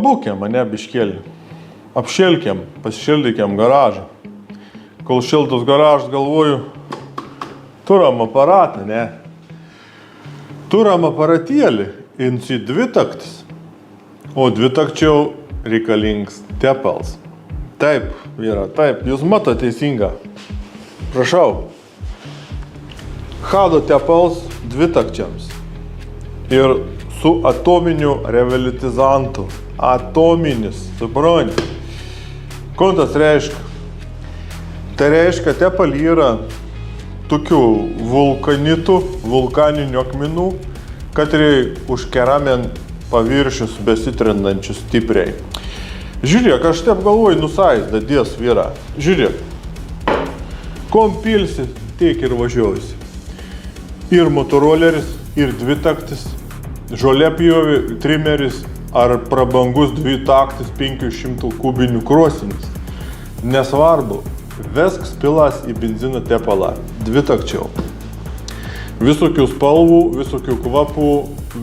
Būkėm, mane biškėlį. Apšilkėm, pasišildykėm garažą. Kol šiltas garažas, galvoju, turam aparatą, ne? Turam aparatėlį, inci dvitaktis. O dvitakčiau reikalingas tepals. Taip, vyra, taip, jūs mato teisinga. Prašau. Hado tepals dvitakčiams. Ir su atominiu revitalizantu. Atominis, supranti. Ko tas reiškia? Tai reiškia, tepal yra tokių vulkaninių akmenų, katrai užkeramen paviršius besitrinančius stipriai. Žiūrėk, aš taip galvoju, nusais, dadies vyra. Žiūrėk, kom pilsi, tiek ir važiuosi. Ir motoroleris, ir dvitaktis, žolėpjovė, trimeris, ar prabangus dvitaktis 500 kubinių krosinis. Nesvarbu, vesk spilas į benziną tepalą, dvitakčiau. Visokių spalvų, visokių kvapų,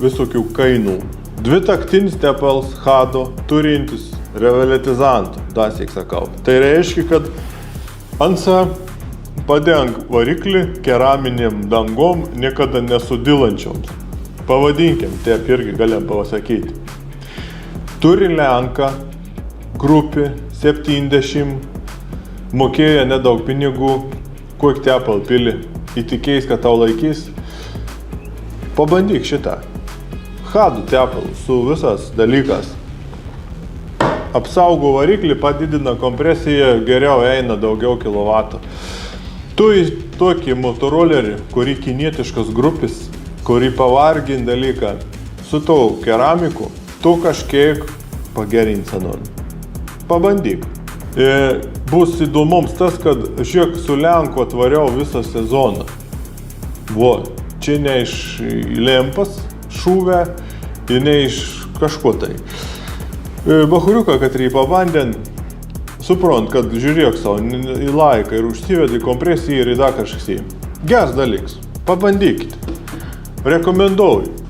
visokių kainų. Dvitaktinis tepals Hado turintis revitalizantų, dasiek sakau. Tai reiškia, kad ansa padeng variklį keraminėm dangom niekada nesudilančioms. Pavadinkim, taip irgi galim pasakyti. Turi Lenka, grupė 70, mokėjo nedaug pinigų, kokį tepal pili, įtikėjus, kad tau laikys. Pabandyk šitą. Hado tepal su visas dalykas. Apsaugo variklį, padidina kompresiją, geriau eina daugiau kilovatų. Tu į tokį motorolerį, kurį kinietiškas grupis, kurį pavargin dalyką, su tau keramiku, tu kažkiek pagerinsi nori. Pabandyk. Bus įdomums tas, kad žiūrėk su Lenku atvariau visą sezoną. Vo, čia ne iš lempas šūvę, ir ne iš kažko tai. Bahuriuką, kad rį pabandėn, suprant, kad žiūrėk savo į laiką ir užsivedi kompresiją ir į da kažkas. Geras dalyks. Pabandykite. Rekomenduoju.